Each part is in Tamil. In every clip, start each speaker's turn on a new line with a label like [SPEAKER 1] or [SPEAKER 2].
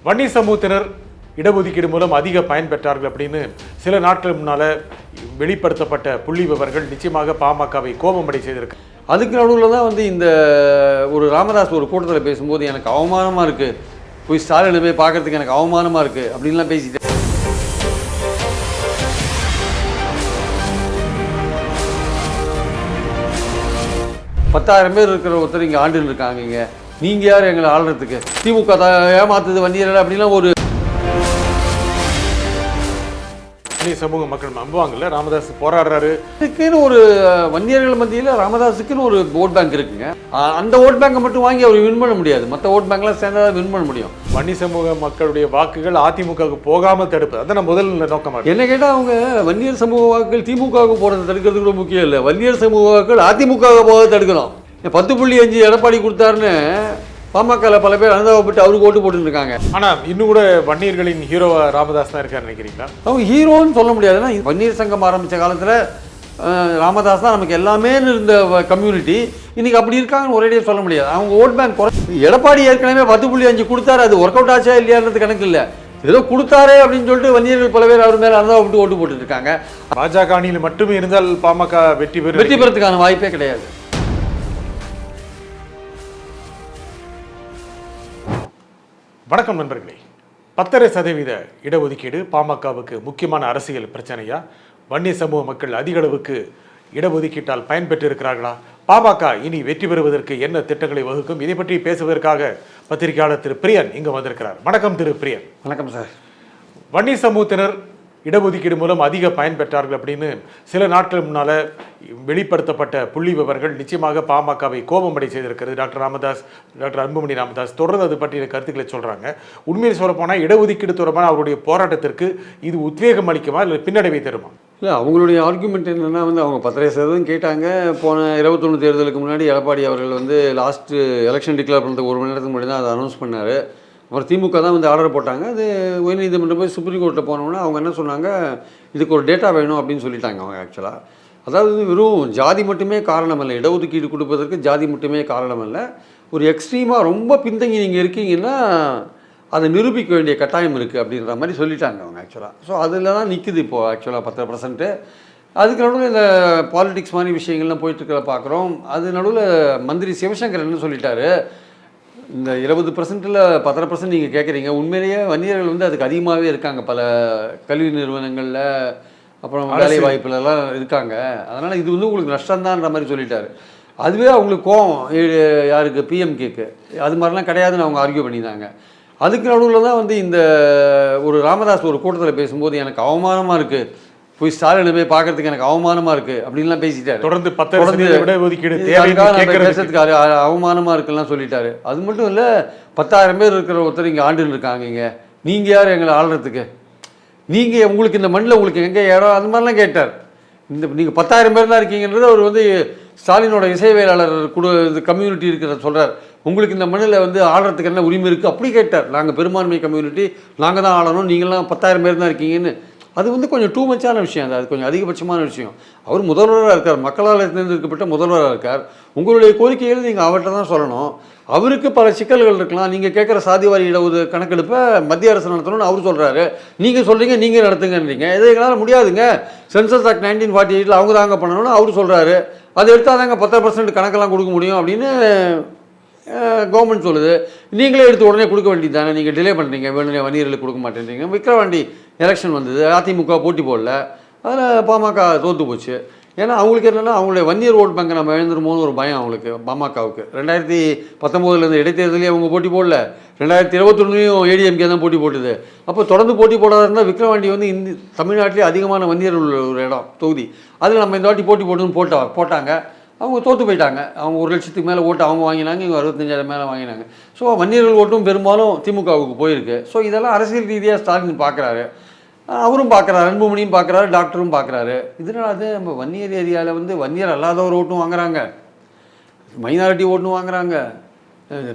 [SPEAKER 1] வன்னியர் சமூகத்தினர் இடஒதுக்கீடு மூலம் அதிக பயன் பெற்றார்கள் அப்படின்னு சில நாட்கள் முன்னால வெளிப்படுத்தப்பட்ட புள்ளி விவரங்கள் நிச்சயமாக பாமகவை கோபமடை செய்திருக்கு.
[SPEAKER 2] அதுக்கு நடுவில் தான் இந்த ஒரு ராமதாஸ் ஒரு கூட்டத்தில் பேசும்போது எனக்கு அவமானமாக இருக்குது, போய் ஸ்டாலினை போய் பார்க்கறதுக்கு எனக்கு அவமானமாக இருக்குது அப்படின்லாம் பேசிட்டேன். 10,000 பேர் இருக்கிற ஒருத்தர் இங்கே ஆண்டுன்னு இருக்காங்க. இங்கே நீங்கள் யார் எங்களை ஆளுறதுக்கு? திமுக ஏமாத்துது வன்னியர்கள் அப்படின்லாம் ஒரு
[SPEAKER 1] சமூக மக்கள் நம்புவாங்கல்ல. ராமதாஸ் போராடுறாரு,
[SPEAKER 2] இதுக்குன்னு ஒரு வன்னியர்கள் மத்தியில் ராமதாஸுக்குன்னு ஒரு ஓட் பேங்க் இருக்குங்க. அந்த ஓட் பேங்கை மட்டும் வாங்கி அவர் வின் பண்ண முடியாது, மற்ற ஓட் பேங்க்லாம் சேர்ந்தாதான் வின் பண்ண முடியும்.
[SPEAKER 1] வன்னிய சமூக மக்களுடைய வாக்குகள் அதிமுகவுக்கு போகாமல் தடுப்பு, அதான் முதல் நோக்கமாக.
[SPEAKER 2] என்ன கேட்டால் அவங்க வன்னியர் சமூக வாக்குகள் திமுகவுக்கு போகிறத தடுக்கிறது கூட முக்கியம் இல்லை, வன்னியர் சமூக வாக்குகள் அதிமுக போக தடுக்கணும். 10.5 எடப்பாடி கொடுத்தாருன்னு பாமகவில் பல பேர் அனுதாபப்பட்டு அவருக்கு ஓட்டு போட்டுருக்காங்க.
[SPEAKER 1] ஆனால் இன்னும் கூட வன்னியர்களின் ஹீரோவா ராமதாஸ் தான் இருக்காரு நினைக்கிறீங்களா?
[SPEAKER 2] அவங்க ஹீரோன்னு சொல்ல முடியாதுன்னா, வன்னியர் சங்கம் ஆரம்பித்த காலத்தில் ராமதாஸ் தான் நமக்கு எல்லாமே இருந்த கம்யூனிட்டி. இன்னைக்கு அப்படி இருக்காங்கன்னு ஒரேடியாக சொல்ல முடியாது. அவங்க ஓட் பேங்க் எடப்பாடி ஏற்கனவே 10.5 கொடுத்தாரு, அது ஒர்க் அவுட் ஆச்சா இல்லையான்றது கணக்கு இல்லை, ஏதோ கொடுத்தாரே அப்படின்னு சொல்லிட்டு வன்னியர்கள் பல பேர் அவர் மேலே அனுதாபப்பட்டு ஓட்டு போட்டு இருக்காங்க.
[SPEAKER 1] பாஜக அணியில் மட்டுமே இருந்தால் பாமக வெற்றி
[SPEAKER 2] பெறதுக்கான வாய்ப்பே கிடையாது.
[SPEAKER 1] வணக்கம் நண்பர்களே. 10.5% இடஒதுக்கீடு பாமகவுக்கு முக்கியமான அரசியல் பிரச்சனையா? வன்னிய சமூக மக்கள் அதிக அளவுக்கு இடஒதுக்கீட்டால் பயன்பெற்று இருக்கிறார்களா? பாமக இனி வெற்றி பெறுவதற்கு என்ன திட்டங்களை வகுக்கும்? இதை பற்றி பேசுவதற்காக பத்திரிகையாளர் திரு பிரியன் இங்கு வந்திருக்கிறார். வணக்கம் திரு பிரியன்.
[SPEAKER 2] வணக்கம் சார்.
[SPEAKER 1] வன்னிய சமூகத்தினர் இடஒதுக்கீடு மூலம் அதிக பயன் பெற்றார்கள் அப்படின்னு சில நாட்கள் முன்னால வெளிப்படுத்தப்பட்ட புள்ளி விவரங்கள் நிச்சயமாக பாமகவை கோபமடை செய்திருக்கிறது. டாக்டர் அன்புமணி ராமதாஸ் தொடர்ந்து அது பற்றிய கருத்துக்களை சொல்றாங்க. உண்மையில் சொல்லப்போனால் இடஒதுக்கீடு தொடர்பான அவருடைய போராட்டத்திற்கு இது உத்வேகம் அளிக்குமா இல்லை பின்னடைவை தருமா?
[SPEAKER 2] இல்லை, அவங்களுடைய ஆர்குமெண்ட் என்னென்னா அவங்க 10% கேட்டாங்க. போன 21 தேர்தலுக்கு முன்னாடி எடப்பாடி அவர்கள் லாஸ்ட்டு எலெக்ஷன் டிக்ளேர் பண்ணுறதுக்கு 1 மணி நேரத்துக்கு முன்னாடி தான் அதை அனௌன்ஸ் பண்ணார். அப்புறம் திமுக தான் ஆர்டர் போட்டாங்க. அது உயர்நீதிமன்றம் போய் சுப்ரீம் கோர்ட்டில் போனோன்னா அவங்க என்ன சொன்னாங்க, இதுக்கு ஒரு டேட்டா வேணும் அப்படின்னு சொல்லிட்டாங்க அவங்க. ஆக்சுவலாக அதாவது வெறும் ஜாதி மட்டுமே காரணம் இல்லை, இடஒதுக்கீடு கொடுப்பதற்கு ஜாதி மட்டுமே காரணம் இல்லை, ஒரு எக்ஸ்ட்ரீமாக ரொம்ப பின்தங்கி நீங்கள் இருக்கீங்கன்னா அதை நிரூபிக்க வேண்டிய கட்டாயம் இருக்குது அப்படின்ற மாதிரி சொல்லிட்டாங்க அவங்க ஆக்சுவலாக. ஸோ அதில் தான் நிற்குது இப்போது ஆக்சுவலாக 10%. அதுக்கு நடுவில் இந்த பாலிடிக்ஸ் மாதிரி விஷயங்கள்லாம் போயிட்டுருக்கிற பார்க்குறோம். அது நடுவில் மந்திரி சிவசங்கர் என்ன சொல்லிட்டாரு, இந்த 20%ல் 10% நீங்கள் கேட்குறீங்க, உண்மையிலேயே வன்னியர்கள் அதுக்கு அதிகமாகவே இருக்காங்க, பல கல்வி நிறுவனங்களில் அப்புறம் வேலை வாய்ப்புலலாம் இருக்காங்க, அதனால் இது உங்களுக்கு நஷ்டம்தான்ற மாதிரி சொல்லிட்டாரு. அதுவே அவங்களுக்கு கோவம், யாருக்கு, பிஎம்கேக்கு. அது மாதிரிலாம் கிடையாதுன்னு அவங்க ஆர்கியூ பண்ணியிருந்தாங்க. அதுக்கு நடுவில் தான் இந்த ஒரு ராமதாஸ் ஒரு கூட்டத்தில் பேசும்போது எனக்கு அவமானமாக இருக்குது, போய் ஸ்டாலினை போய் பார்க்கறதுக்கு எனக்கு அவமானமாக இருக்குது அப்படின்லாம் பேசிட்டாரு.
[SPEAKER 1] தொடர்ந்து
[SPEAKER 2] பேசுறதுக்கு அவமானமாக இருக்குலாம் சொல்லிட்டாரு. அது மட்டும் இல்லை, 10,000 பேர் இருக்கிற ஒருத்தர் இங்கே ஆண்டுன்னு இருக்காங்க. இங்கே நீங்கள் யார் எங்களை ஆளுறதுக்கு? நீங்கள் உங்களுக்கு இந்த மண்ணில் உங்களுக்கு எங்கே இடம்? அது மாதிரிலாம் கேட்டார். நீங்கள் 10,000 பேர் தான் இருக்கீங்கன்றது அவர் ஸ்டாலினோட இசைவேளாளர் கம்யூனிட்டி இருக்கிறத சொல்கிறார். உங்களுக்கு இந்த மண்ணில் ஆளுறதுக்கு என்ன உரிமை இருக்குது அப்படி கேட்டார். நாங்கள் பெரும்பான்மை கம்யூனிட்டி, நாங்கள் தான் ஆளணும், நீங்களாம் 10,000 பேர் தான் இருக்கீங்கன்னு. அது கொஞ்சம் டூ மச்சான விஷயம், அது கொஞ்சம் அதிகபட்சமான விஷயம். அவர் முதல்வராக இருக்கார், மக்களால் தேர்ந்தெடுக்கப்பட்ட முதல்வராக இருக்கார். உங்களுடைய கோரிக்கைகள் நீங்கள் அவர்கிட்ட தான் சொல்லணும். அவருக்கு பல சிக்கல்கள் இருக்கலாம். நீங்கள் கேட்குற சாதிவாரி கணக்கெடுப்பை மத்திய அரசு நடத்தணும்னு அவர் சொல்கிறாரு, நீங்கள் சொல்கிறீங்க நீங்கள் நடத்துங்கன்றீங்க. இதை எங்களால் முடியாதுங்க, சென்சஸ் ஆக்ட் 1948 அவங்க தாங்க பண்ணணும்னு அவர் சொல்கிறாரு. அது எடுத்தால் தாங்க 10% கணக்கெல்லாம் கொடுக்க முடியும் அப்படின்னு கவர்மெண்ட் சொல்லுது. நீங்களே எடுத்து உடனே கொடுக்க வேண்டியது தானே, நீங்கள் டிலே பண்ணுறீங்க, வேணும்னே வன்னியர்களுக்கு கொடுக்க மாட்டேன்றீங்க. விக்கிரவாண்டி எலெக்ஷன் வந்தது, அதிமுக போட்டி போடல, அதில் பாமக தோற்று போச்சு. ஏன்னா அவங்களுக்கு என்னென்னா, அவங்களுடைய வன்னியர் ஓட் பேங்கை நம்ம எழுந்துருமோன்னு ஒரு பயம் அவங்களுக்கு, பாமகவுக்கு. 2019 இடைத்தேர்தலையும் அவங்க போட்டி போடல, 2021 ஏடிஎம்கே தான் போட்டி போட்டுது. அப்போ தொடர்ந்து போட்டி போடாத இருந்தால் விக்கிரவாண்டி தமிழ்நாட்டிலே அதிகமான வன்னியர் உள்ள ஒரு இடம், தொகுதி. அதில் நம்ம இந்த வாட்டி போட்டி போட்டுன்னு போட்டாங்க. அவங்க தோற்று போயிட்டாங்க. அவங்க 1 லட்சத்துக்கு மேலே ஓட்டு அவங்க வாங்கினாங்க, இவங்க 65,000 மேலே வாங்கினாங்க. ஸோ வன்னியர்கள் ஓட்டும் பெரும்பாலும் திமுகவுக்கு போயிருக்கு. ஸோ இதெல்லாம் அரசியல் ரீதியாக ஸ்டாலின் பார்க்குறாரு, அவரும் பார்க்குறாரு, அன்புமணியும் பார்க்குறாரு, டாக்டரும் பார்க்குறாரு. இதனால் நம்ம வன்னியர் ஏரியாவில் வன்னியர் அல்லாதவர் ஓட்டும் வாங்குறாங்க, மைனாரிட்டி ஓட்டும் வாங்குறாங்க,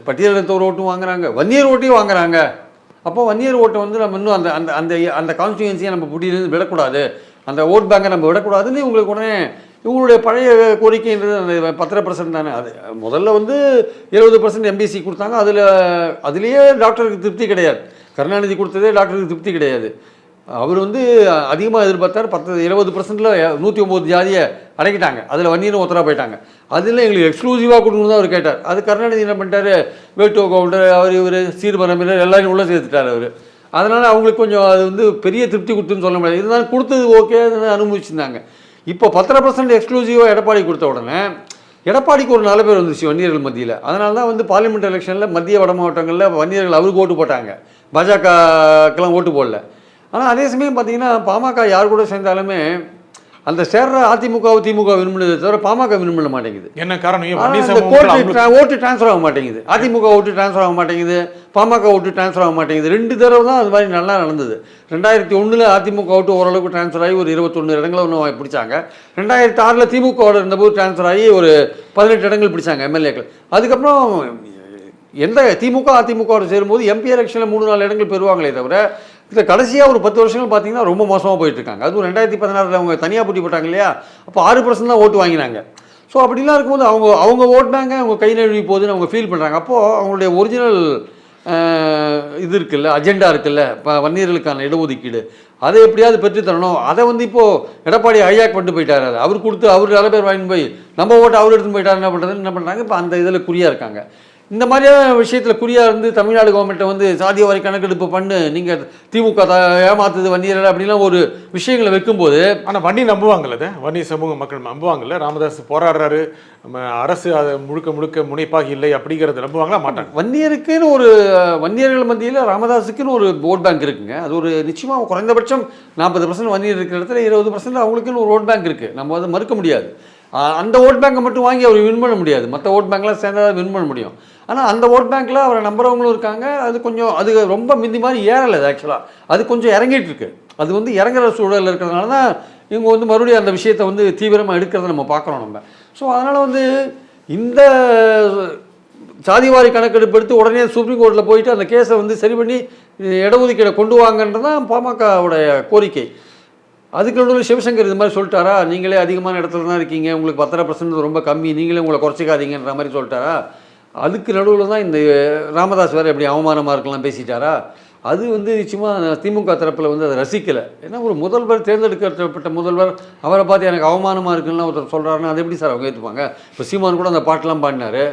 [SPEAKER 2] பட்டியலினத்தவர் ஓட்டும் வாங்குறாங்க, வன்னியர் ஓட்டையும் வாங்குறாங்க. அப்போ வன்னியர் ஓட்டை நம்ம இன்னும் அந்த அந்த அந்த அந்த கான்ஸ்டியூன்சியை நம்ம புட்டியிலேருந்து விடக்கூடாது, அந்த ஓட் பேங்கை நம்ம விடக்கூடாதுன்னு உங்களுக்கு உடனே இவங்களுடைய பழைய கோரிக்கைன்றது அந்த 10% தானே. அது முதல்ல 20% எம்பிசி கொடுத்தாங்க. அதுலேயே டாக்டருக்கு திருப்தி கிடையாது. கருணாநிதி கொடுத்ததே டாக்டருக்கு திருப்தி கிடையாது. அவர் வந்து அதிகமாக எதிர்பார்த்தார். 20% 109 ஜாதியை அடைக்கிட்டாங்க. அதில் வன்னியரும் ஒருத்தராக போயிட்டாங்க. அதில் எங்களுக்கு எக்ஸ்க்ளூசிவாக கொடுக்கணும் தான் அவர் கேட்டார். அது கருணாநிதி என்ன பண்ணிட்டாரு, வேட்டோ கவுண்டர் அவர் இவர் சீர்பரம்பினர் எல்லாரையும் உள்ளே சேர்த்துட்டார் அவர். அதனால் அவங்களுக்கு கொஞ்சம் அது வந்து பெரிய திருப்தி கொடுத்துன்னு சொல்ல முடியாது. இருந்தாலும் கொடுத்தது ஓகே அனுபவிச்சிருந்தாங்க. இப்போ 10% எக்ஸ்க்ளூசிவாக எடப்பாடி கொடுத்த உடனே எடப்பாடிக்கு ஒரு நல்ல பேர் வந்துச்சு வன்னியர்கள் மத்தியில். அதனால தான் வந்து பார்லிமெண்ட் எலெக்ஷனில் மத்திய வட மாவட்டங்களில் வன்னியர்கள் அவருக்கு ஓட்டு போட்டாங்க, பாஜகக்கெல்லாம் ஓட்டு போடல. ஆனால் அதே சமயம் பார்த்தீங்கன்னா பாமக யார் கூட சேர்ந்தாலுமே அந்த சேர்ற அதிமுக திமுக விரும்பினதை தவிர பாமக விரும்ப மாட்டேங்குது.
[SPEAKER 1] என்ன காரணம்?
[SPEAKER 2] ஓட்டு டிரான்ஸ்ஃபர் ஆக மாட்டேங்குது. அதிமுக ஓட்டு டிரான்ஸ்ஃபர் ஆக மாட்டேங்குது, பாமக ஓட்டு டிரான்ஸ்ஃபர் ஆக மாட்டேங்குது. 2 தடவை தான் அது மாதிரி நல்லா நடந்தது. 2001 அதிமுக ஓட்டு ஓரளவுக்கு டிரான்ஸ்ஃபர் ஆகி ஒரு 21 இடங்களை ஒன்று பிடிச்சாங்க. 2006 திமுகவோட இருந்தபோது டிரான்ஸ்ஃபர் ஆகி ஒரு 18 இடங்கள் பிடிச்சாங்க எம்எல்ஏக்கள். அதுக்கப்புறம் எந்த திமுக அதிமுகவோட சேரும்போது எம்பி எலெக்ஷனில் 3-4 இடங்கள் பெறுவாங்களே தவிர இதில் கடைசியாக ஒரு 10 வருஷங்கள் பார்த்தீங்கன்னா ரொம்ப மோசமாக போயிட்டுருக்காங்க. அதுவும் 2016 அவங்க தனியாக போட்டி போட்டாங்க இல்லையா, அப்போ 6% தான் ஓட்டு வாங்கினாங்க. ஸோ அப்படிலாம் இருக்கும்போது அவங்க ஓட்டினாங்க, அவங்க கை நழுவி போகுதுன்னு அவங்க ஃபீல் பண்ணுறாங்க. அப்போது அவங்களுடைய ஒரிஜினல் இது இருக்குல்ல, அஜெண்டா இருக்குல்ல, இப்போ வன்னியர்களுக்கான இடஒதுக்கீடு, அதை எப்படியாவது பெற்று தரணும். அதை வந்து இப்போது எடப்பாடி ஹைஜாக் பண்ணிட்டு போயிட்டார். அவர் கொடுத்து அவர் நல்ல பேர் வாங்கி போய் நம்ம ஓட்டு அவர் எடுத்துன்னு போயிட்டார். என்ன பண்ணுறதுன்னு என்ன பண்ணுறாங்க, இப்போ அந்த இதில் குறியாக இருக்காங்க. இந்த மாதிரியான விஷயத்தில் குறியாக இருந்து தமிழ்நாடு கவர்மெண்ட்டை வந்து சாதிய வாரி கணக்கெடுப்பு பண்ணு, நீங்கள் திமுக ஏமாத்துது வன்னியர்கள் அப்படிலாம் ஒரு விஷயங்களை வைக்கும்போது.
[SPEAKER 1] ஆனால் வன்னி நம்புவாங்கல்ல, வன்னி சமூக மக்கள் நம்புவாங்கல்ல, ராமதாஸ் போராடுறாரு, நம்ம அரசு அதை முழுக்க முனைப்பாக இல்லை அப்படிங்கிறத நம்புவாங்களா மாட்டாங்க?
[SPEAKER 2] வன்னியருக்குன்னு ஒரு வன்னியர்கள் மத்தியில் ராமதாஸுக்குன்னு ஒரு ஓட் பேங்க் இருக்குங்க. அது ஒரு நிச்சயமாக குறைந்தபட்சம் 40% வன்னியர் இருக்கிற இடத்துல 20% அவங்களுக்குன்னு ஒரு ஓட் பேங்க் இருக்குது. நம்ம அதை மறுக்க முடியாது. அந்த ஓட் பேங்கை மட்டும் வாங்கி அவர் வின் பண்ண முடியாது. மற்ற ஓட் பேங்க்லாம் சேர்ந்தால் வின் பண்ண முடியும். ஆனால் அந்த ஓட் பேங்க்கில் அவரை நம்புறவங்களும் இருக்காங்க. அது ரொம்ப மிந்தி மாதிரி ஏறலை. அது ஆக்சுவலாக அது கொஞ்சம் இறங்கிட்டு இருக்கு. அது வந்து இறங்குற சூழலில் இருக்கிறதுனால தான் இவங்க வந்து மறுபடியும் அந்த விஷயத்தை வந்து தீவிரமாக எடுக்கிறத நம்ம பார்க்குறோம் நம்ம. ஸோ அதனால் வந்து இந்த சாதிவாரி கணக்கெடுப்பு எடுத்து உடனே சுப்ரீம் கோர்ட்டில் போயிட்டு அந்த கேஸை வந்து சரி பண்ணி இடஒதுக்கீடை கொண்டு வாங்கன்றது தான் பாமகவுடைய கோரிக்கை. அதுக்கு நடுவில் சிவசங்கர் இது மாதிரி சொல்லிட்டாரா, நீங்களே அதிகமான இடத்துல தான் இருக்கீங்க, உங்களுக்கு 10% ரொம்ப கம்மி, நீங்களே உங்களை குறைச்சிக்காதீங்கன்ற மாதிரி சொல்லிட்டாரா. அதுக்கு நடுவில் தான் இந்த ராமதாஸ் வேறு எப்படி அவமானமாக இருக்கலாம் பேசிட்டாரா. அது வந்து நிச்சயமாக திமுக தரப்பில் வந்து அதை ரசிக்கலை. ஏன்னா ஒரு முதல்வர், தேர்ந்தெடுக்கப்பட்ட முதல்வர், அவரை பார்த்து எனக்கு அவமானமாக இருக்குன்னா ஒருத்தர் சொல்கிறாருன்னா அது எப்படி சார் அவங்க ஏற்றுப்பாங்க? இப்போ சீமான் கூட அந்த பாட்டெலாம் பாடினார்,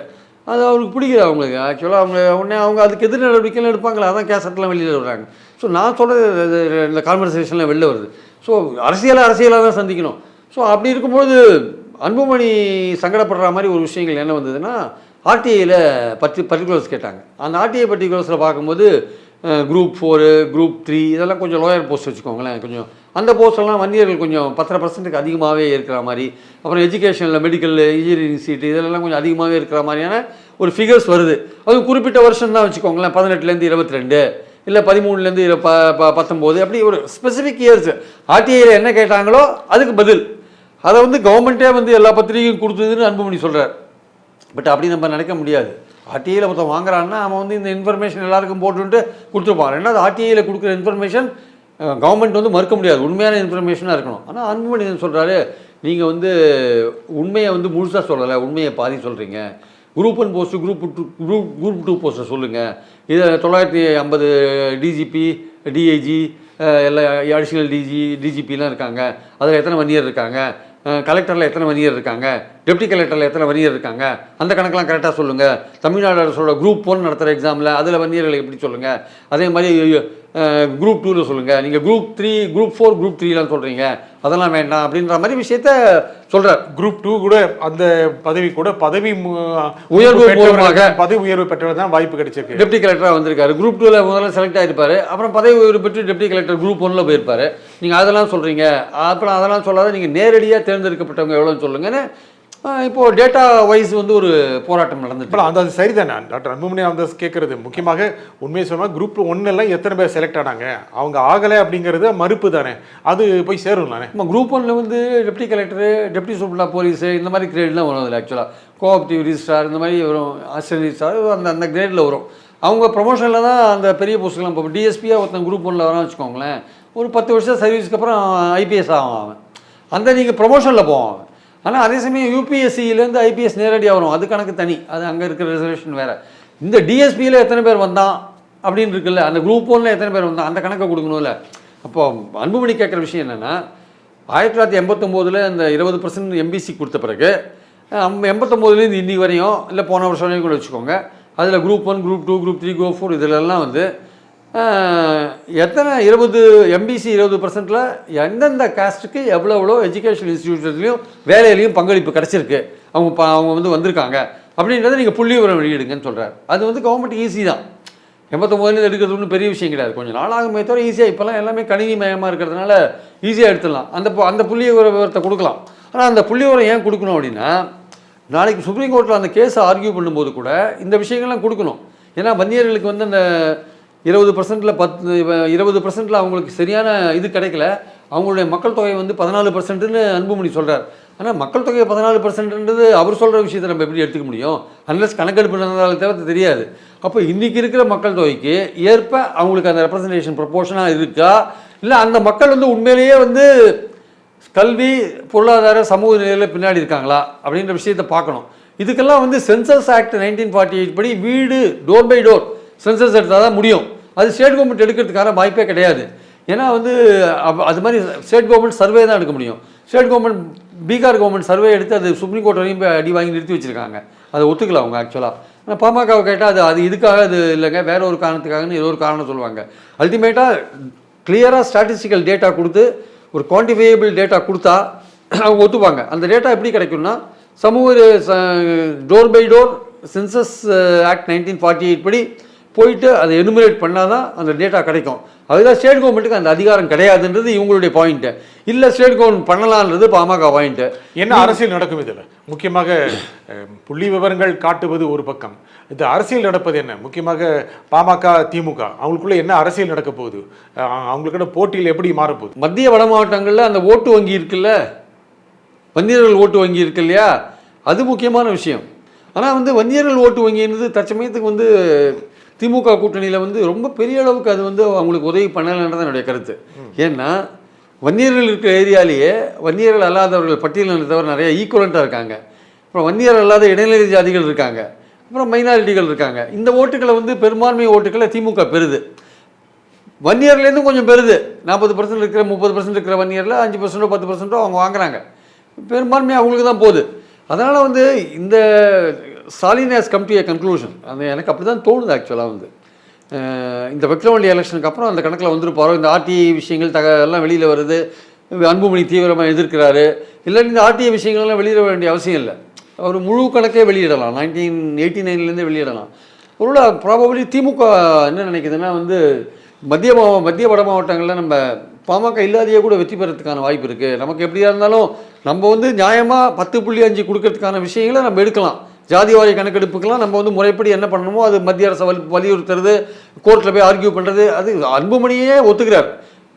[SPEAKER 2] அது அவருக்கு பிடிக்கல அவங்களுக்கு. ஆக்சுவலாக அவங்க அதுக்கு எதிர் நடவடிக்கைலாம் எடுப்பாங்களா, அதான் கேசட்லாம் வெளியில் வர்றாங்க. ஸோ நான் சொல்கிறது இந்த கான்வர்சேஷன்லாம் வெளில வருது. ஸோ அரசியலாக தான் சந்திக்கணும். ஸோ அப்படி இருக்கும்போது அன்புமணி சங்கடப்படுற மாதிரி ஒரு விஷயங்கள் என்ன வந்ததுன்னா, ஆர்டிஐயில் பர்டிகுலர்ஸ் கேட்டாங்க. அந்த ஆர்டிஐ பர்டிகுலர்ஸில் பார்க்கும்போது குரூப் 4, குரூப் 3 இதெல்லாம் கொஞ்சம் லோயர் போஸ்ட் வச்சுக்கோங்களேன். கொஞ்சம் அந்த போஸ்டெல்லாம் வன்னியர்கள் கொஞ்சம் 10% அதிகமாகவே இருக்கிற மாதிரி, அப்புறம் எஜுகேஷனில் மெடிக்கல் இன்ஜினியரிங் சீட்டு இதெல்லாம் கொஞ்சம் அதிகமாகவே இருக்கிற மாதிரியான ஒரு ஃபிகர்ஸ் வருது. அதுவும் குறிப்பிட்ட வருஷம் தான் வச்சுக்கோங்களேன், 18லேருந்து 22 இல்லை 13லேருந்து 19 அப்படி ஒரு ஸ்பெசிஃபிக் இயர்ஸ். ஆர்டிஐயில் என்ன கேட்டாங்களோ அதுக்கு பதில் அதை வந்து கவர்மெண்ட்டே வந்து எல்லா பத்திரிகையும் கொடுத்ததுன்னு அன்புமணி சொல்கிறார். பட் அப்படி நம்ம நினைக்க முடியாது. ஆர்டிஐயில் ஒருத்தன் வாங்குறான்னா அவன் வந்து இந்த இன்ஃபர்மேஷன் எல்லாருக்கும் போட்டுன்ட்டு கொடுத்துருப்பான். ரெண்டாவது ஆர்டிஐயில் கொடுக்குற இன்ஃபர்மேஷன் கவர்மெண்ட் வந்து மறுக்க முடியாது, உண்மையான இன்ஃபர்மேஷனாக இருக்கணும். ஆனால் அன்புமணி சொல்கிறாரு, நீங்கள் வந்து உண்மையை வந்து முழுசாக சொல்லலை, உண்மையை பாதி சொல்கிறீங்க. குரூப் 1 போஸ்ட்டு, குரூப் 2 போஸ்ட்டை சொல்லுங்கள். இதை 950 டிஜிபி, டிஐஜி, எல்லா அடிஷ்னல் டிஜிபிலாம் இருக்காங்க, அதில் எத்தனை வன்னியர் இருக்காங்க, கலெக்டரில் எத்தனை வன்னியர் இருக்காங்க, டெப்டி கலெக்டரில் எத்தனை வன்னியர் இருக்காங்க, அந்த கணக்கெலாம் கரெக்டாக சொல்லுங்கள். தமிழ்நாடு அரசோட குரூப் 1 நடத்துகிற எக்ஸாமில் அதில் வன்னியர்களை எப்படி சொல்லுங்கள். அதே மாதிரி குரூப் 2ல் சொல்லுங்கள். நீங்கள் குரூப் 3, குரூப் 4, குரூப் 3லாம் சொல்கிறீங்க, அதெல்லாம் வேண்டாம் அப்படின்ற மாதிரி விஷயத்த சொல்கிறார்.
[SPEAKER 1] குரூப் 2 கூட அந்த பதவி
[SPEAKER 2] உயர்வு மூலமாக
[SPEAKER 1] பதவி உயர்வு பெற்றவர் தான் வாய்ப்பு கிடைச்சிருக்கு.
[SPEAKER 2] டெப்டி கலெக்டராக வந்திருக்காரு. குரூப் 2ல் முதல்ல செலக்ட் ஆகிருப்பார், அப்புறம் பதவி உயர்வு பெற்று டெப்டி கலெக்டர் குரூப் 1ல் போயிருப்பார். நீங்கள் அதெல்லாம் சொல்கிறீங்க, அப்புறம் அதெல்லாம் சொல்லாத நீங்கள் நேரடியாக தேர்ந்தெடுக்கப்பட்டவங்க எவ்வளோன்னு சொல்லுங்கன்னு இப்போது டேட்டா வைஸ் வந்து ஒரு போராட்டம் நடந்துட்டு.
[SPEAKER 1] அந்த சரிதானே டாக்டர் அன்புமணி ராமதாஸ் கேட்குறது முக்கியமாக உண்மையை சொன்னால் குரூப் 1 எத்தனை பேர் செலக்ட் ஆனாங்க, அவங்க ஆகலை அப்படிங்கிறது மறுப்பு தானே, அது போய் சேரும் தானே.
[SPEAKER 2] நம்ம குரூப் 1 வந்து deputy collector, deputy super police இந்த மாதிரி கிரேட்லாம் வரும். அதில் ஆக்சுவலாக கோஆப்டிவ் ரிஜிஸ்ட்ரார் இந்த மாதிரி வரும், அசிஸ்டன்ட் ரிஜிஸ்ட்ரார் அந்த கிரேடில் வரும். அவங்க ப்ரொமோஷனில் தான் அந்த பெரிய போஸ்ட்டுலாம். இப்போ டிஎஸ்பியாக ஒருத்தன் குரூப் 1 வரான்னு வச்சுக்கோங்களேன், ஒரு 10 வருஷம் சர்வீஸ்க்கு அப்புறம் ஐபிஎஸ் ஆகும் அவன். அந்த நீங்கள் ப்ரொமோஷனில் போவான். ஆனால் அதே சமயம் யூபிஎஸ்சியிலேருந்து ஐபிஎஸ் நேரடியாக வரும், அது கணக்கு தனி, அது அங்கே இருக்கிற ரிசர்வேஷன் வேறு. இந்த டிஎஸ்பியில் எத்தனை பேர் வந்தான், அப்படின்னு இருக்குல்ல, அந்த குரூப் ஒன்றில் எத்தனை பேர் வந்தால் அந்த கணக்கை கொடுக்கணும்ல. அப்போ அன்புமணி கேட்குற விஷயம் என்னென்னா, 1989 இந்த 20% எம்பிசி கொடுத்த பிறகு 89லேருந்து இன்னி வரையும் இல்லை போன வருஷம் வரையும் கூட வச்சுக்கோங்க, அதில் குரூப் 1 குரூப் 2 குரூப் 3 குரூப் 4 இதிலெல்லாம் வந்து எத்தனை 20 எம்பிசி 20%ல் எந்தெந்த காஸ்ட்டுக்கு எவ்வளோ எஜுகேஷன் இன்ஸ்டிடியூஷன்லையும் வேலையிலையும் பங்களிப்பு கிடச்சிருக்கு, அவங்க வந்து வந்திருக்காங்க அப்படின்றத நீங்கள் புள்ளி விவரம் வெளியிடுங்கன்னு சொல்கிறார். அது வந்து கவர்மெண்ட் ஈஸி தான். 89 எடுக்கிறது ஒன்றும் பெரிய விஷயம் கிடையாது. கொஞ்சம் நாளாகுமே தவிர ஈஸியாக இப்போல்லாம் எல்லாமே கணினி மயமாக இருக்கிறதுனால ஈஸியாக எடுத்துடலாம். அந்த புள்ளி விவரத்தை கொடுக்கலாம். ஆனால் அந்த புள்ளி விவரம் ஏன் கொடுக்கணும் அப்படின்னா, நாளைக்கு சுப்ரீம் கோர்ட்டில் அந்த கேஸை ஆர்கியூ பண்ணும்போது கூட இந்த விஷயங்கள்லாம் கொடுக்கணும். ஏன்னா வன்னியர்களுக்கு வந்து அந்த 20%ல் 20%ல் அவங்களுக்கு சரியான இது கிடைக்கல. அவங்களுடைய மக்கள் தொகை வந்து 14%ன்னு அன்புமணி சொல்கிறார். ஆனால் மக்கள் தொகை 14%ன்றது அவர் சொல்கிற விஷயத்தை நம்ம எப்படி எடுத்துக்க முடியும்? அன்லஸ் கணக்கெடுப்பு நடந்தாலே தவிர தெரியாது. அப்போ இன்றைக்கி இருக்கிற மக்கள் தொகைக்கு ஏற்ப அவங்களுக்கு அந்த ரெப்ரசன்டேஷன் ப்ரொப்போர்ஷனாக இருக்கா, இல்லை அந்த மக்கள் வந்து உண்மையிலேயே வந்து கல்வி பொருளாதார சமூக நிலையில் பின்னாடி இருக்காங்களா அப்படின்ற விஷயத்தை பார்க்கணும். இதுக்கெல்லாம் வந்து சென்சஸ் ஆக்ட் 1948 படி வீடு டோர் பை டோர் சென்சஸ் எடுத்தால் தான் முடியும். அது ஸ்டேட் கவர்மெண்ட் எடுக்கிறதுக்கான வாய்ப்பே கிடையாது. ஏன்னா வந்து அது மாதிரி ஸ்டேட் கவர்மெண்ட் சர்வே தான் எடுக்க முடியும். State government Bihar government survey எடுத்து அது சுப்ரீம் கோர்ட் வரையும் போய் அடி வாங்கி நிறுத்தி வச்சுருக்காங்க. அதை ஒத்துக்கல அவங்க ஆக்சுவலாக. ஆனால் பாமகவை கேட்டால் அது இதுக்காக அது இல்லைங்க, வேற ஒரு காரணத்துக்காகன்னு ஏதோ ஒரு காரணம் சொல்லுவாங்க. அல்டிமேட்டாக கிளியராக ஸ்டாட்டிஸ்டிக்கல் டேட்டா கொடுத்து ஒரு குவான்டிஃபையபிள் டேட்டா கொடுத்தா அவங்க ஒத்துப்பாங்க. அந்த டேட்டா எப்படி கிடைக்கும்னா, சமூக door by door census act 1948 படி போயிட்டு அதை எனுமரேட் பண்ணால் தான் அந்த டேட்டா கிடைக்கும். அதுதான் ஸ்டேட் கவர்மெண்ட்டுக்கு அந்த அதிகாரம் கிடையாதுன்றது இவங்களுடைய பாயிண்ட்டு. இல்லை ஸ்டேட் கவர்மெண்ட் பண்ணலான்றது பாமக பாயிண்ட்டு.
[SPEAKER 1] என்ன அரசியல் நடக்கும் இதில்? முக்கியமாக புள்ளி விவரங்கள் காட்டுவது ஒரு பக்கம், இது அரசியல் நடப்பது என்ன? முக்கியமாக பாமக திமுக அவங்களுக்குள்ள என்ன அரசியல் நடக்க போகுது? அவங்களுக்கிட்ட போட்டியில் எப்படி மாறப்போகுது?
[SPEAKER 2] மத்திய வட மாவட்டங்களில் அந்த ஓட்டு வங்கி இருக்குல்ல, வன்னியர்கள் ஓட்டு வங்கி இருக்கு இல்லையா, அது முக்கியமான விஷயம். ஆனால் வந்து வன்னியர்கள் ஓட்டு வங்கின்றது தற்சமயத்துக்கு வந்து திமுக கூட்டணியில் வந்து ரொம்ப பெரிய அளவுக்கு அது வந்து அவங்களுக்கு உதவி பண்ணலைன்றது என்னுடைய கருத்து. ஏன்னா வன்னியர்கள் இருக்கிற ஏரியாலேயே வன்னியர்கள் அல்லாதவர்கள் பட்டியலில் தவிர நிறைய ஈக்குவலண்ட்டாக இருக்காங்க. அப்புறம் வன்னியர் அல்லாத இடைநிலை ஜாதிகள் இருக்காங்க, அப்புறம் மைனாரிட்டிகள் இருக்காங்க. இந்த ஓட்டுக்களை வந்து பெரும்பான்மை ஓட்டுக்களை திமுக பெறுது. வன்னியர்லேருந்து கொஞ்சம் பெறுது. 40% இருக்கிற 30% இருக்கிற வன்னியரில் 5% 10% அவங்க வாங்குறாங்க. பெரும்பான்மை அவங்களுக்கு தான் போகுது. அதனால் வந்து இந்த Stalin has come to a conclusion. அது எனக்கு அப்படி தான் தோணுது ஆக்சுவலாக. வந்து இந்த விக்ரவாண்டி எலெக்ஷனுக்கு அப்புறம் அந்த கணக்கில் வந்துருப்பாரோ. இந்த ஆர்டிஐ விஷயங்கள் எல்லாம் வெளியில் வருது, அன்புமணி தீவிரமாக எதிர்க்கிறாரு. இல்லை இந்த ஆர்டிஐ விஷயங்கள்லாம் வெளியிட வேண்டிய அவசியம் இல்லை. அவர் முழு கணக்கே வெளியிடலாம், 1989லேருந்தே வெளியிடலாம். ஒருவேளை ப்ராபபிளி திமுக என்ன நினைக்குதுன்னா வந்து மத்திய வட மாவட்டங்களில் நம்ம பாமக இல்லாதையே கூட வெற்றி பெறத்துக்கான வாய்ப்பு இருக்குது. நமக்கு எப்படியா இருந்தாலும் நம்ம வந்து நியாயமாக 10.5 கொடுக்கறதுக்கான விஷயங்களை நம்ம எடுக்கலாம். ஜாதிவாரி கணக்கெடுப்புக்கெல்லாம் நம்ம வந்து முறைப்படி என்ன பண்ணணுமோ அது மத்திய அரசை வலியுறுத்துறது, கோர்ட்டில் போய் ஆர்கியூ பண்ணுறது, அது அன்புமணியே ஒத்துக்கிறார்.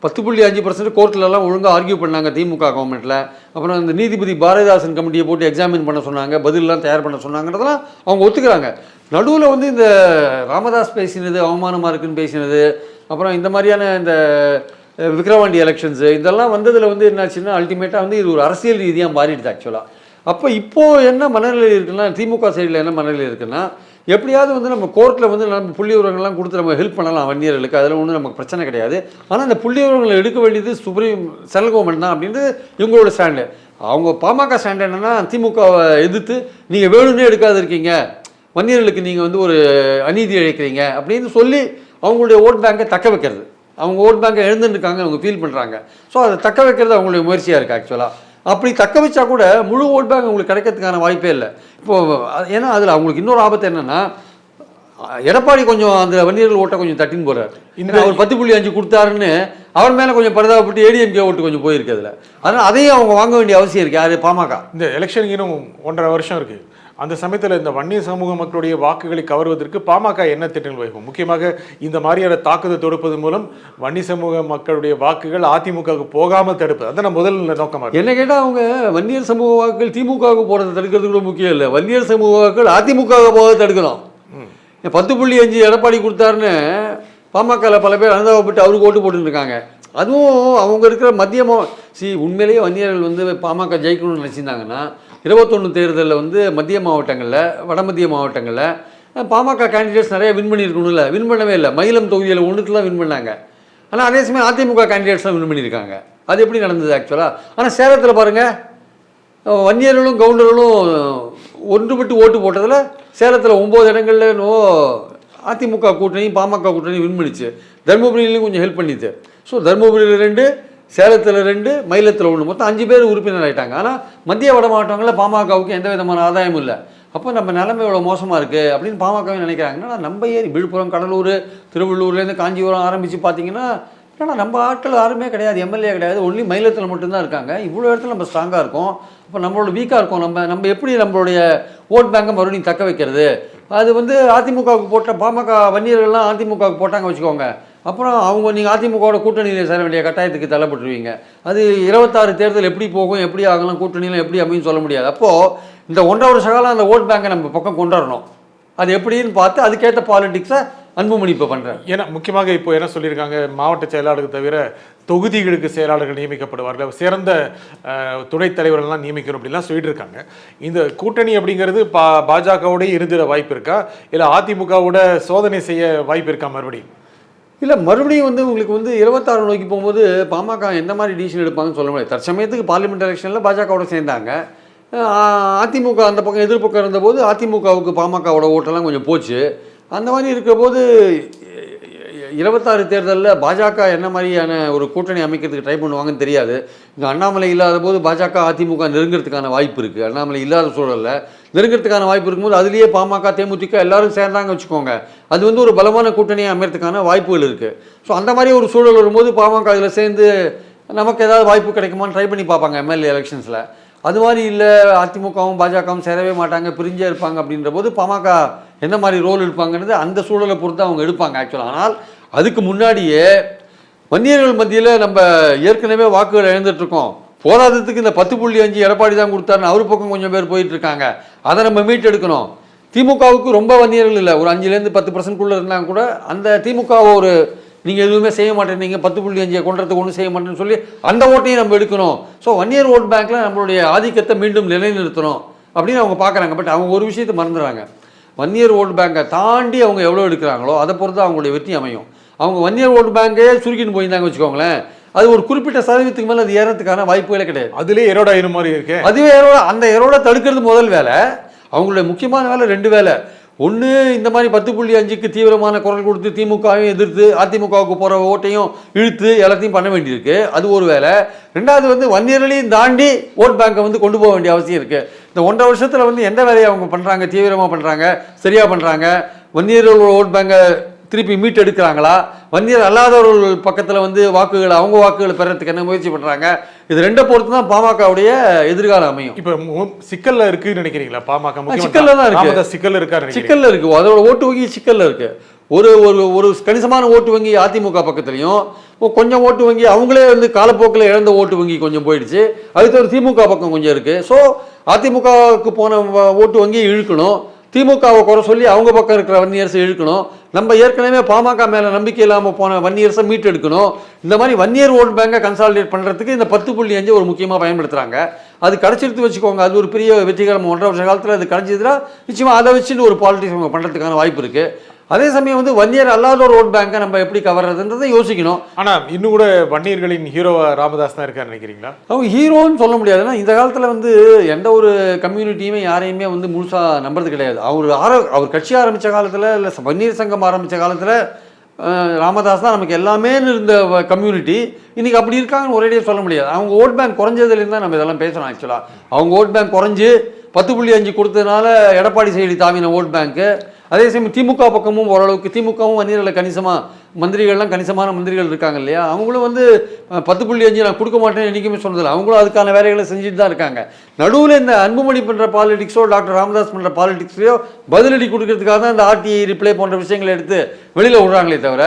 [SPEAKER 2] 10.5% கோர்ட்டிலலாம் ஒழுங்காக ஆர்கியூ பண்ணாங்க திமுக கவர்மெண்ட்டில். அப்புறம் இந்த நீதிபதி பாரதிதாசன் கமிட்டியை போட்டு எக்ஸாமின் பண்ண சொன்னாங்க, பதிலெலாம் தயார் பண்ண சொன்னாங்கிறதெல்லாம் அவங்க ஒத்துக்கிறாங்க. நடுவில் வந்து இந்த ராமதாஸ் பேசினது அவமானமாக இருக்குன்னு பேசினது, அப்புறம் இந்த மாதிரியான இந்த விக்ரவாண்டி எலெக்ஷன்ஸு இதெல்லாம் வந்ததில் வந்து என்னாச்சுன்னா அல்டிமேட்டாக வந்து இது ஒரு அரசியல் ரீதியாக மாறிடுது ஆக்சுவலாக. அப்போ இப்போது என்ன மனநிலை இருக்குன்னா, திமுக சைடில் என்ன மனநிலை இருக்குன்னா, எப்படியாவது வந்து நம்ம கோர்ட்டில் வந்து நம்ம புள்ளி விவரங்கள்லாம் கொடுத்து நம்ம ஹெல்ப் பண்ணலாம் வன்னியர்களுக்கு, அதில் ஒன்றும் நமக்கு பிரச்சனை கிடையாது. ஆனால் அந்த புள்ளி விவரங்களை எடுக்க வேண்டியது சென்ட்ரல் கவர்மெண்ட் தான் அப்படின்றது இவங்களோட ஸ்டாண்டு. அவங்க பாமக ஸ்டாண்டு என்னென்னா, திமுகவை எதிர்த்து நீங்கள் வேணும்னே எடுக்காது இருக்கீங்க, வன்னியர்களுக்கு நீங்கள் வந்து ஒரு அநீதி இழைக்கிறீங்க அப்படின்னு சொல்லி அவங்களுடைய ஓட் பேங்கை தக்க வைக்கிறது. அவங்க ஓட் பேங்கை எழுந்துருக்காங்க, அவங்க ஃபீல் பண்ணுறாங்க. ஸோ அதை தக்க வைக்கிறது அவங்களுடைய முயற்சியாக இருக்குது ஆக்சுவலாக. அப்படி தக்க வச்சா கூட முழு ஓட் பேங்க் அவங்களுக்கு கிடைக்கிறதுக்கான வாய்ப்பே இல்லை இப்போது. ஏன்னா அதில் அவங்களுக்கு இன்னொரு ஆபத்து என்னென்னா, எடப்பாடி கொஞ்சம் அந்த வன்னியர்கள் ஓட்டை கொஞ்சம் தட்டின்னு போகிறார். இந்த அவர் 10.5 கொடுத்தாருன்னு அவர் மேலே கொஞ்சம் பரிதாபப்பட்டு ஏடிஎம்கே ஓட்டு கொஞ்சம் போயிருக்கு அதில். அதனால் அதையும் அவங்க வாங்க வேண்டிய அவசியம் இருக்குது. யார் பாமக.
[SPEAKER 1] இந்த எலெக்ஷனுக்கு இன்னும் 1.5 வருஷம் இருக்குது. அந்த சமயத்தில் இந்த வன்னிய சமூக மக்களுடைய வாக்குகளை கவர்வதற்கு பாமக என்ன திட்டங்கள் வைக்கும்? முக்கியமாக இந்த மாதிரியான தாக்குதல் தொடுப்பது மூலம் வன்னிய சமூக மக்களுடைய வாக்குகள் அதிமுகவுக்கு போகாமல் தடுப்பது, அதான் முதல் நோக்கமாக.
[SPEAKER 2] என்ன கேட்டால் அவங்க வன்னியர் சமூக வாக்குகள் திமுகவுக்கு போகிறத தடுக்கிறது கூட முக்கியம் இல்லை, வன்னியர் சமூக வாக்குகள் அதிமுகவுக்கு போக தடுக்கணும். 10.5 எடப்பாடி கொடுத்தாருன்னு பாமகவில் பல பேர் அனுதாபப்பட்டு அவருக்கு ஓட்டு போட்டுருக்காங்க. அதுவும் அவங்க இருக்கிற உண்மையிலேயே வன்னியர்கள் வந்து பாமக ஜெயிக்கணும்னு நினச்சிருந்தாங்கன்னா 21 தேர்தலில் வந்து மத்திய மாவட்டங்களில் வட மத்திய மாவட்டங்களில் பாமக கேண்டிடேட்ஸ் நிறைய வின் பண்ணியிருக்கணும்ல, வின் பண்ணவே இல்லை. மயிலம் தொகுதியில் ஒன்றுக்கு தான் வின் பண்ணாங்க. ஆனால் அதே சமயம் அதிமுக கேண்டிடேட்ஸ்லாம் வின் பண்ணியிருக்காங்க. அது எப்படி நடந்தது ஆக்சுவலாக? ஆனால் சேலத்தில் பாருங்கள், வன்னியர்களும் கவுண்டர்களும் ஒன்றுபட்டு ஓட்டு போட்டதில் சேலத்தில் 9 இடங்களில் அதிமுக கூட்டணியும் பாமக கூட்டணியும் வின் பண்ணிச்சு. தருமபுரியிலையும் கொஞ்சம் ஹெல்ப் பண்ணிச்சு. ஸோ தருமபுரியில் 2, சேலத்தில் 2, மயிலத்தில் 1, மொத்தம் 5 பேர் உறுப்பினர் ஆகிட்டாங்க. ஆனால் மத்திய வட மாவட்டங்களில் பாமகவுக்கு எந்த விதமான ஆதாயமும் இல்லை. அப்போ நம்ம நிலைமை எவ்வளோ மோசமாக இருக்குது அப்படின்னு பாமகவே நினைக்கிறாங்கன்னா, நம்ம ஏறி விழுப்புரம், கடலூர், திருவள்ளூர்லேருந்து காஞ்சிபுரம் ஆரம்பித்து பார்த்தீங்கன்னா, ஏன்னா நம்ம ஆட்கள் யாருமே கிடையாது, எம்எல்ஏ கிடையாது, ஒன்லி மயிலத்தில் மட்டும்தான் இருக்காங்க. இவ்வளோ இடத்துல நம்ம ஸ்ட்ராங்காக இருக்கோம். அப்போ நம்மளோட வீக்காக இருக்கும். நம்ம எப்படி நம்மளுடைய ஓட் பேங்கை மறுபடியும் தக்க வைக்கிறது? அது வந்து அதிமுகவுக்கு போட்ட பாமக வன்னியர்கள்லாம் அதிமுகவுக்கு போட்டாங்க வச்சுக்கோங்க, அப்புறம் நீங்கள் அதிமுகவோட கூட்டணியில் சேர வேண்டிய கட்டாயத்துக்கு தள்ளப்பட்டுருவீங்க. அது 26 தேர்தல் எப்படி போகும், எப்படி ஆகலாம், கூட்டணியில் எப்படி அமையும் சொல்ல முடியாது. அப்போது இந்த 1.5 வருஷ காலம் அந்த ஓட் பேங்கை நம்ம பக்கம் கொண்டு வரணும். அது எப்படின்னு பார்த்து அதுக்கேற்ற பாலிடிக்ஸை அன்புமணி இப்போ பண்ணுறேன்.
[SPEAKER 1] ஏன்னா முக்கியமாக இப்போ என்ன சொல்லியிருக்காங்க, மாவட்ட செயலாளருக்கு தவிர தொகுதிகளுக்கு செயலாளர்கள் நியமிக்கப்படுவார்கள், சிறந்த துணைத் தலைவர்கள்லாம் நியமிக்கணும் அப்படின்லாம் சொல்லிட்டு இருக்காங்க. இந்த கூட்டணி அப்படிங்கிறது பாஜகவோட இருந்திட வாய்ப்பு இருக்கா, இல்லை அதிமுகவோட சோதனை செய்ய வாய்ப்பு இருக்கா மறுபடியும்?
[SPEAKER 2] இல்லை, மறுபடியும் வந்து உங்களுக்கு வந்து 26 நோக்கி போகும்போது பாமக எந்த மாதிரி டிசிஷன் எடுப்பாங்கன்னு சொல்ல முடியாது. தற்சமயத்துக்கு பார்லிமெண்ட் எலெக்ஷனில் பாஜகவோட சேர்ந்தாங்க. அதிமுக அந்த பக்கம் எதிர்பக்கம் இருந்தபோது அதிமுகவுக்கு பாமகவோட ஓட்டெல்லாம் கொஞ்சம் போச்சு. அந்த மாதிரி இருக்கிற போது 26 தேர்தலில் பாஜக என்ன மாதிரியான ஒரு கூட்டணி அமைக்கிறதுக்கு ட்ரை பண்ணுவாங்கன்னு தெரியாது. இங்கே அண்ணாமலை இல்லாத போது பாஜக அதிமுக நெருங்கிறதுக்கான வாய்ப்பு இருக்குது. அண்ணாமலை இல்லாத சூழலில் நெருங்கிறதுக்கான வாய்ப்பு இருக்கும்போது அதுலேயே பாமக, தேமுதிக எல்லாரும் சேர்ந்தாங்க வச்சுக்கோங்க, அது வந்து ஒரு பலமான கூட்டணியை அமைக்கிறதுக்கான வாய்ப்புகள் இருக்குது. ஸோ அந்த மாதிரி ஒரு சூழல் வரும்போது பாமக அதில் சேர்ந்து நமக்கு ஏதாவது வாய்ப்பு கிடைக்குமான்னு ட்ரை பண்ணி பார்ப்பாங்க எம்எல்ஏ எலெக்ஷன்ஸில். அது மாதிரி இல்லை, அதிமுகவும் பாஜகவும் சேரவே மாட்டாங்க, பிரிஞ்சே இருப்பாங்க. அப்படின்ற போது பாமக என்ன மாதிரி ரோல் எடுப்பாங்கன்றது அந்த சூழலை பொறுத்து அவங்க எடுப்பாங்க ஆக்சுவலாக. ஆனால் அதுக்கு முன்னாடியே வன்னியர்கள் மத்தியில் நம்ம ஏற்கனவே வாக்குகள் இழந்துட்டுருக்கோம். போராட்டத்துக்கு இந்த 10.5 எடப்பாடி தான் கொடுத்தாருன்னு அவர் பக்கம் கொஞ்சம் பேர் போயிட்டு இருக்காங்க. அதை நம்ம மீட் எடுக்கணும். திமுகவுக்கு ரொம்ப வன்னியர்கள் இல்லை, ஒரு 5லேருந்து 10% இருந்தாங்க கூட அந்த திமுகவை ஒரு நீங்கள் எதுவுமே செய்ய மாட்டேன்னீங்க, 10.5 கொண்டதுக்கு ஒன்றும் செய்ய மாட்டேன்னு சொல்லி அந்த ஓட்டையும் நம்ம எடுக்கணும். ஸோ வன்னியர் ஓட் பேங்க்கில் நம்மளுடைய ஆதிக்கத்தை மீண்டும் நிலைநிறுத்தணும் அப்படின்னு அவங்க பார்க்குறாங்க. பட் அவங்க ஒரு விஷயத்தை மறந்துடுறாங்க, வன்னியர் ஓட் பேங்கை தாண்டி அவங்க எவ்வளோ எடுக்கிறாங்களோ அதை பொறுத்து அவங்களுடைய வெற்றி அமையும். அவங்க வன்னியர் ஓட் பேங்கே சுருக்கின்னு போயிருந்தாங்க வச்சுக்கோங்களேன், அது ஒரு குறிப்பிட்ட சதவீதத்துக்கு மேலே அது ஏறதுக்கான வாய்ப்புகளே கிடையாது.
[SPEAKER 1] அதுலேயே எரோட ஆயிரம் மாதிரி இருக்கு.
[SPEAKER 2] அதுவே அந்த எரோட தடுக்கிறது முதல் வேலை. அவங்களுடைய முக்கியமான வேலை 2 வேலை. ஒன்று, இந்த மாதிரி 10.5க்கு தீவிரமான குரல் கொடுத்து திமுகவையும் எதிர்த்து அதிமுகவுக்கு போகிற ஓட்டையும் இழுத்து எல்லாத்தையும் பண்ண வேண்டியிருக்கு, அது ஒரு வேலை. 2வது வந்து வன்னியர்களையும் தாண்டி ஓட் பேங்கை வந்து கொண்டு போக வேண்டிய அவசியம் இருக்குது. இந்த 1.5 வருஷத்தில் வந்து எந்த வேலையை அவங்க பண்ணுறாங்க, தீவிரமாக பண்ணுறாங்க, சரியாக பண்ணுறாங்க, வன்னியர்களோட ஓட் பேங்கை திருப்பி மீட் எடுக்கிறாங்களா, வன்னியர் அல்லாதவர்கள் பக்கத்தில் வந்து வாக்குகளை அவங்க வாக்குகளை பெறத்துக்கு என்ன முயற்சி பண்ணுறாங்க, இது 2 பொறுத்து தான் பாமகவுடைய எதிர்காலம் அமையும்.
[SPEAKER 1] இப்போ சிக்கல்ல இருக்குன்னு நினைக்கிறீங்களா பாமக?
[SPEAKER 2] சிக்கல்ல தான் இருக்கு,
[SPEAKER 1] சிக்கல் இருக்கா?
[SPEAKER 2] சிக்கல்ல இருக்கு, அதோட ஓட்டு வங்கி சிக்கல்ல இருக்கு. ஒரு ஒரு கணிசமான ஓட்டு வங்கி அதிமுக பக்கத்துலையும், கொஞ்சம் ஓட்டு வங்கி அவங்களே வந்து காலப்போக்கில் இழந்த ஓட்டு வங்கி கொஞ்சம் போயிடுச்சு. அதுக்கு ஒரு திமுக பக்கம் கொஞ்சம் இருக்கு. ஸோ அதிமுகவுக்கு போன ஓட்டு வங்கியை இழுக்கணும், திமுகவை குறை சொல்லி அவங்க பக்கம் இருக்கிற வன்னியர்ஸை இழுக்கணும், நம்ம ஏற்கனவே பாமக மேலே நம்பிக்கை இல்லாமல் போன வன்னியர்ஸை மீட் எடுக்கணும். இந்த மாதிரி வன்னியர் ஓட் பேங்கை கன்சாலிடேட் பண்ணுறதுக்கு இந்த 10.5 ஒரு முக்கியமாக பயன்படுத்துகிறாங்க. அது கிடச்சிருத்து வச்சுக்கோங்க, அது ஒரு பெரிய வெற்றிகரம். 1.5 வருஷ காலத்தில் அது கிடச்சிதுன்னா நிச்சயமாக அதை வச்சுட்டு ஒரு பாலிடிக்ஸ் அவங்க பண்ணுறதுக்கான வாய்ப்பு இருக்குது. அதே சமயம் வந்து வன்னியர் அல்லாத ஒரு ஓட் பேங்கை நம்ம எப்படி கவர்றதுன்றதை யோசிக்கணும்.
[SPEAKER 1] ஆனால் இன்னும் கூட வன்னியர்களின் ஹீரோ ராமதாஸ் தான் இருக்கான்னு நினைக்கிறீங்களா?
[SPEAKER 2] அவங்க ஹீரோன்னு சொல்ல முடியாதுன்னா, இந்த காலத்தில் வந்து எந்த ஒரு கம்யூனிட்டியுமே யாரையுமே வந்து முழுசாக நம்புறது கிடையாது. அவர் கட்சி ஆரம்பித்த காலத்தில், இல்லை வன்னியர் சங்கம் ஆரம்பித்த காலத்தில் ராமதாஸ் தான் நமக்கு எல்லாமே இருந்த கம்யூனிட்டி. இன்றைக்கி அப்படி இருக்காங்கன்னு ஒரேடியாக சொல்ல முடியாது. அவங்க ஓட் பேங்க் குறைஞ்சதுலேருந்து தான் நம்ம இதெல்லாம் பேசணும். ஆக்சுவலாக அவங்க ஓட் பேங்க் குறைஞ்சி 10.5 கொடுத்ததுனால எடப்பாடி சைடு தாவின ஓட் பேங்க்கு. அதே சமயம் திமுக பக்கமும் ஓரளவுக்கு, திமுகவும் வன்னியர்களில் கணிசமான மந்திரிகள் இருக்காங்க இல்லையா, அவங்களும் வந்து 10.5 நான் கொடுக்க மாட்டேன்னு என்றைக்குமே சொன்னதில்லை. அவங்களும் அதுக்கான வேலைகளை செஞ்சுட்டு தான் இருக்காங்க. நடுவில் இந்த அன்புமணி பண்ணுற பாலிடிக்ஸோ டாக்டர் ராமதாஸ் பண்ணுற பாலிடிக்ஸையோ பதிலடி கொடுக்கறதுக்காக தான் இந்த RTI ரிப்ளை போன்ற விஷயங்களை எடுத்து வெளியில் விடுறாங்களே தவிர,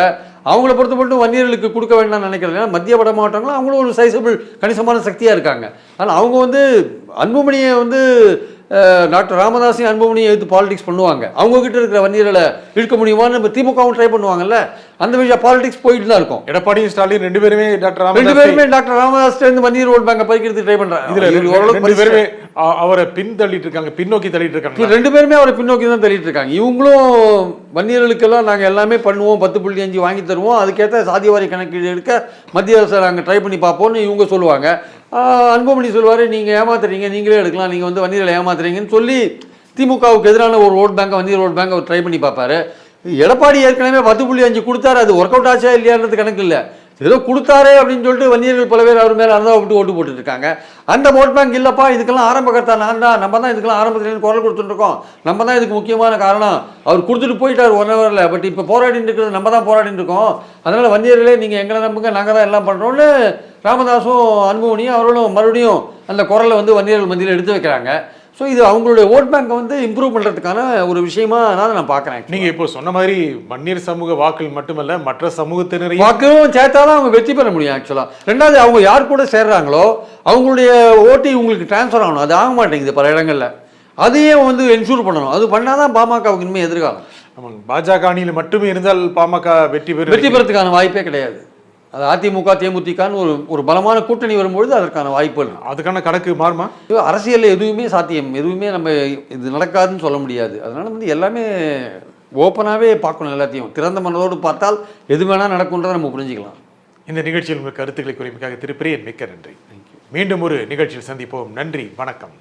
[SPEAKER 2] அவங்கள பொறுத்த மட்டும் வன்னியர்களுக்கு கொடுக்க வேண்டாம்னு நினைக்கிறது. ஏன்னா மத்திய வட மாவட்டங்களும் அவங்களும் ஒரு சைசபிள் கணிசமான சக்தியாக இருக்காங்க. ஆனால் அவங்க வந்து அன்புமணியை வந்து டாக்டர் ராமதாஸையும் அன்புமணியை எடுத்து பாலிடிக்ஸ் பண்ணுவாங்க. அவங்ககிட்ட இருக்கிற வன்னியர்களை இழுக்க முடியுமான்னு நம்ம திமுகவும் ட்ரை பண்ணுவாங்கல்ல. அந்த விஷயம் பாலிடிக்ஸ் போயிட்டு தான் இருக்கும்.
[SPEAKER 1] எடப்பாடியும் ஸ்டாலின் ரெண்டு பேருமே டாக்டர்
[SPEAKER 2] ரெண்டு பேருமே டாக்டர் ராமதாஸ் இருந்து வன்னியர் ஓட் பேங்கை பறிக்கிறதுக்கு ட்ரை பண்றாங்க.
[SPEAKER 1] இதுல ரெண்டு பேருமே அவரை பின்தள்ளிட்டு இருக்காங்க, பின்னோக்கி தள்ளிட்டு இருக்காங்க.
[SPEAKER 2] ரெண்டு பேருமே அவரை பின்னோக்கி தான் தள்ளிட்டு இருக்காங்க. இவங்களும் வன்னியர்களுக்கெல்லாம் நாங்கள் எல்லாமே பண்ணுவோம், 10.5 வாங்கி தருவோம், அதுக்கேற்ற சாதிவாரி கணக்கீடு எடுக்க மத்திய அரசை நாங்கள் ட்ரை பண்ணி பார்ப்போம்னு இவங்க சொல்லுவாங்க. அன்புமணி சொல்லுவார், நீங்கள் ஏமாத்துறீங்க, நீங்களே எடுக்கலாம், நீங்கள் வந்து வன்னியர்களை ஏமாத்துறீங்கன்னு சொல்லி திமுகவுக்கு எதிரான ஒரு vote bank, Vanniyar vote bank அவர் ட்ரை பண்ணி பார்ப்பாரு. எடப்பாடி ஏற்கனவே 10.5 கொடுத்தாரு, அது ஒர்க் அவுட் ஆச்சா இல்லையான்றது கணக்கு இல்லை, ஏதோ கொடுத்தாரே அப்படின்னு சொல்லிட்டு வன்னியர்கள் பல பேர் அவர் மேலே அனுதாபப்பட்டு ஓட்டு போட்டுட்டு இருக்காங்க. அந்த ஓட் பேங்க் இல்லைப்பா, இதுக்கெல்லாம் ஆரம்பகர்த்தா நான் தான், நம்ம தான் இதுக்கெல்லாம் ஆரம்பத்துலேருந்து குரல் கொடுத்துட்டுருக்கோம், நம்ம தான் இதுக்கு முக்கியமான காரணம், அவர் கொடுத்துட்டு போயிட்டார் 1 ஹவரில், பட் இப்போ போராடிட்டு இருக்கிறது நம்ம தான் போராடிட்டு இருக்கோம், அதனால் வன்னியர்களே நீங்கள் எங்களை நம்புங்க, நாங்கள் தான் எல்லாம் பண்ணுறோன்னு ராமதாஸும் அன்புமணியும் அவர்களும் மறுபடியும் அந்த குரலை வந்து வன்னியர்கள் மத்தியில் எடுத்து வைக்கிறாங்க. ஸோ இது அவங்களுடைய ஓட் பேங்கை வந்து இம்ப்ரூவ் பண்ணுறதுக்கான ஒரு விஷயமா தான் நான் பார்க்குறேன்.
[SPEAKER 1] நீங்கள் இப்போ சொன்ன மாதிரி வன்னியர் சமூக வாக்கள் மட்டுமல்ல, மற்ற சமூகத்தினரையும்
[SPEAKER 2] வாக்கும் சேர்த்தாதான் அவங்க வெற்றி பெற முடியும். ஆக்சுவலாக ரெண்டாவது, அவங்க யார் கூட சேர்றாங்களோ அவங்களுடைய ஓட்டு உங்களுக்கு டிரான்ஸ்ஃபர் ஆகணும், அது ஆக மாட்டேங்குது பல இடங்களில், அதையே வந்து என்ஷூர் பண்ணணும். அது பண்ணாதான் பாமகவுக்கு இனிமேல் எதிர்காலம்.
[SPEAKER 1] ஆமாங்க, பாஜக அணியில் மட்டுமே இருந்தால் பாமக வெற்றி
[SPEAKER 2] பெறதுக்கான வாய்ப்பே கிடையாது. அது அதிமுக தேமுதிகன்னு ஒரு பலமான கூட்டணி வரும்பொழுது அதற்கான வாய்ப்புகள்,
[SPEAKER 1] அதுக்கான கணக்கு மாறுமா?
[SPEAKER 2] அரசியலில் எதுவுமே சாத்தியம், எதுவுமே நம்ம இது நடக்காதுன்னு சொல்ல முடியாது. அதனால வந்து எல்லாமே ஓப்பனாகவே பார்க்கணும், எல்லாத்தையும் திறந்த மனதோடு பார்த்தால் எது வேணால் நடக்கும்ன்றதை நம்ம புரிஞ்சுக்கலாம்.
[SPEAKER 1] இந்த நிகழ்ச்சியில் உங்கள் கருத்துக்களை குறிப்பிக்காக திரு பிரியன் மிக்க நன்றி. மீண்டும் ஒரு நிகழ்ச்சியில் சந்திப்போம். நன்றி, வணக்கம்.